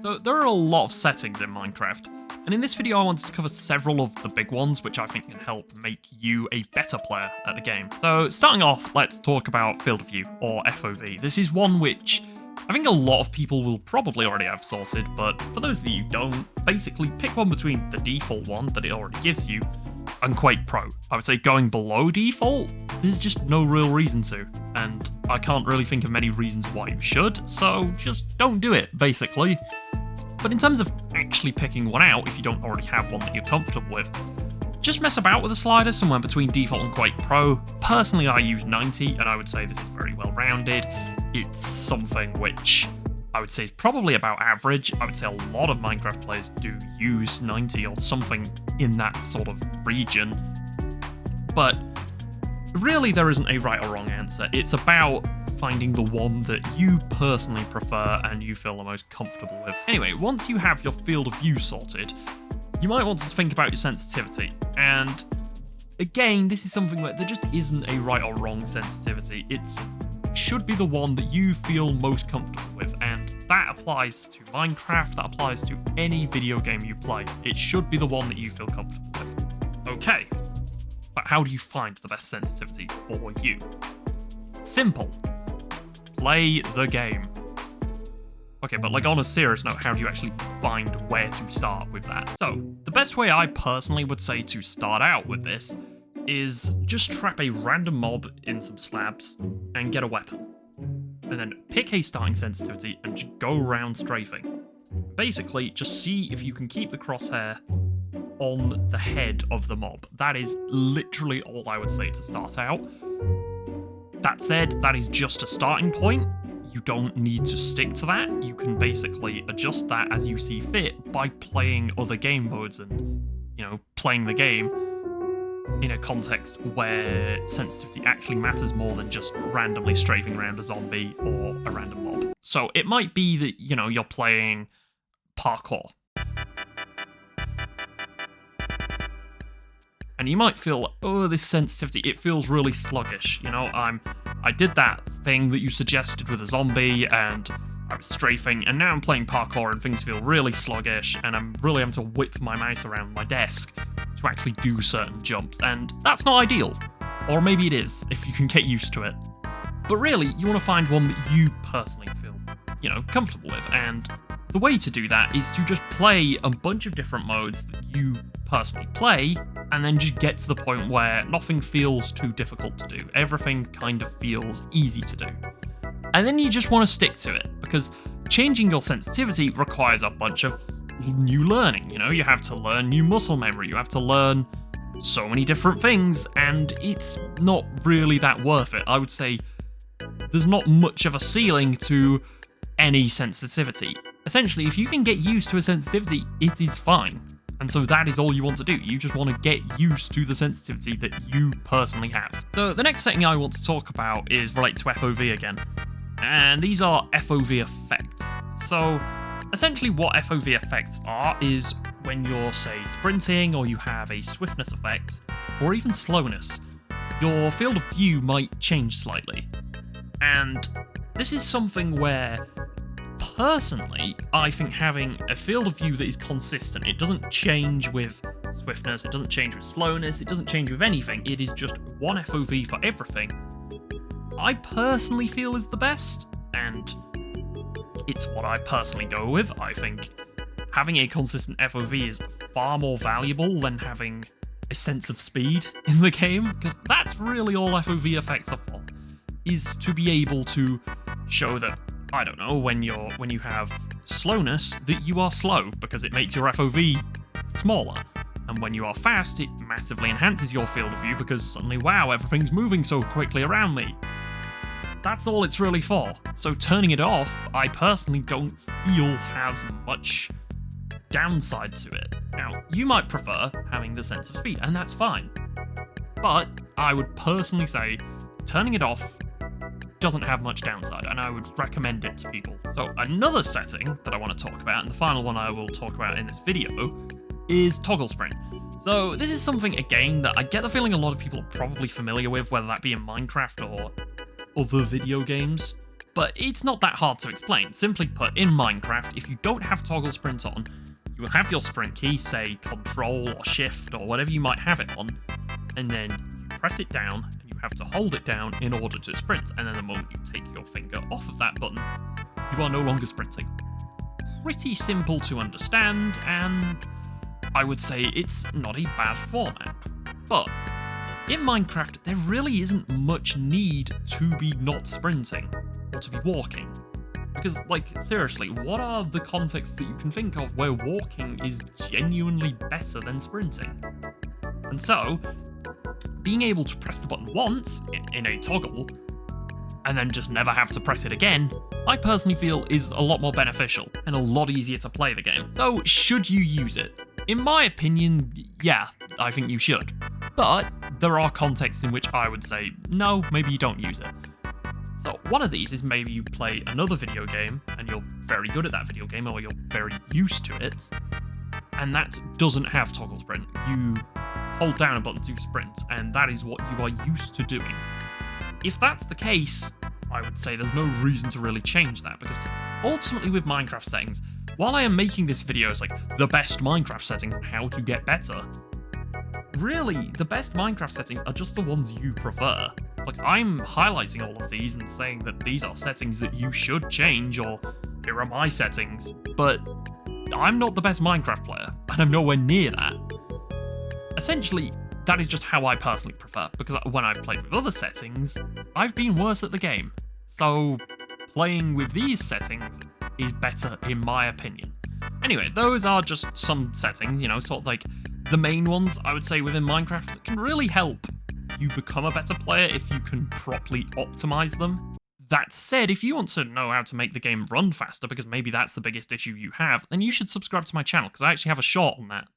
So there are a lot of settings in Minecraft, and in this video I want to cover several of the big ones which I think can help make you a better player at the game. So starting off, let's talk about field of view, or FOV. This is one which I think a lot of people will probably already have sorted, but for those of you who don't, basically pick one between the default one that it already gives you and Quake Pro. I would say going below default, there's just no real reason to, and I can't really think of many reasons why you should, so just don't do it, basically. But in terms of actually picking one out, if you don't already have one that you're comfortable with, just mess about with the slider somewhere between default and Quake Pro. Personally, I use 90, and I would say this is very well rounded. It's something which I would say is probably about average. I would say a lot of Minecraft players do use 90 or something in that sort of region. But really, there isn't a right or wrong answer. It's about finding the one that you personally prefer and you feel the most comfortable with. Anyway, once you have your field of view sorted, you might want to think about your sensitivity. And again, this is something where there just isn't a right or wrong sensitivity. It should be the one that you feel most comfortable with, and that applies to Minecraft, that applies to any video game you play. It should be the one that you feel comfortable with. Okay, but how do you find the best sensitivity for you? Simple. Play the game. Okay, but like on a serious note, how do you actually find where to start with that? So, the best way I personally would say to start out with this is just trap a random mob in some slabs and get a weapon. And then pick a starting sensitivity and just go around strafing. Basically, just see if you can keep the crosshair on the head of the mob. That is literally all I would say to start out. That said, that is just a starting point. You don't need to stick to that. You can basically adjust that as you see fit by playing other game modes and, playing the game in a context where sensitivity actually matters more than just randomly strafing around a zombie or a random mob. So it might be that, you're playing parkour. And you might feel, oh, this sensitivity, it feels really sluggish. I did that thing that you suggested with a zombie, and I was strafing, and now I'm playing parkour and things feel really sluggish, and I'm really having to whip my mouse around my desk to actually do certain jumps, and that's not ideal. Or maybe it is, if you can get used to it. But really, you want to find one that you personally feel, comfortable with, and the way to do that is to just play a bunch of different modes that you personally play, and then just get to the point where nothing feels too difficult to do. Everything kind of feels easy to do. And then you just want to stick to it, because changing your sensitivity requires a bunch of new learning. You have to learn new muscle memory, you have to learn so many different things, and it's not really that worth it. I would say there's not much of a ceiling to any sensitivity. Essentially, if you can get used to a sensitivity, it is fine. And so that is all you want to do. You just want to get used to the sensitivity that you personally have. So the next setting I want to talk about is related to FOV again. And these are FOV effects. So essentially what FOV effects are is when you're, say, sprinting, or you have a swiftness effect, or even slowness, your field of view might change slightly. And this is something where, personally, I think having a field of view that is consistent, it doesn't change with swiftness, it doesn't change with slowness, it doesn't change with anything, it is just one FOV for everything, I personally feel is the best, and it's what I personally go with. I think having a consistent FOV is far more valuable than having a sense of speed in the game, because that's really all FOV effects are for, is to be able to show that, I don't know, when you have slowness, that you are slow, because it makes your FOV smaller. And when you are fast, it massively enhances your field of view, because suddenly, wow, everything's moving so quickly around me. That's all it's really for. So turning it off, I personally don't feel has much downside to it. Now, you might prefer having the sense of speed, and that's fine. But I would personally say turning it off doesn't have much downside, and I would recommend it to people. So another setting that I want to talk about, and the final one I will talk about in this video, is toggle sprint. So this is something, again, that I get the feeling a lot of people are probably familiar with, whether that be in Minecraft or other video games. But it's not that hard to explain. Simply put, in Minecraft, if you don't have toggle sprint on, you will have your sprint key, say Control or Shift or whatever you might have it on, and then you press it down, and you have to hold it down in order to sprint, and then the moment you take your finger off of that button, you are no longer sprinting. Pretty simple to understand, and I would say it's not a bad format. But in Minecraft, there really isn't much need to be not sprinting, or to be walking. Because, like, seriously, what are the contexts that you can think of where walking is genuinely better than sprinting? And so, being able to press the button once in a toggle, and then just never have to press it again, I personally feel is a lot more beneficial and a lot easier to play the game. So, should you use it? In my opinion, yeah, I think you should. But there are contexts in which I would say, no, maybe you don't use it. So one of these is maybe you play another video game and you're very good at that video game or you're very used to it, and that doesn't have toggle sprint. You hold down a button to sprint, and that is what you are used to doing. If that's the case, I would say there's no reason to really change that, because ultimately with Minecraft settings, while I am making this video as like the best Minecraft settings and how to get better, really, the best Minecraft settings are just the ones you prefer. Like, I'm highlighting all of these and saying that these are settings that you should change, or here are my settings, but I'm not the best Minecraft player, and I'm nowhere near that. Essentially, that is just how I personally prefer, because when I've played with other settings, I've been worse at the game. So, playing with these settings is better in my opinion. Anyway, those are just some settings, you know, sort of like the main ones, I would say, within Minecraft that can really help you become a better player if you can properly optimize them. That said, if you want to know how to make the game run faster, because maybe that's the biggest issue you have, then you should subscribe to my channel, because I actually have a short on that.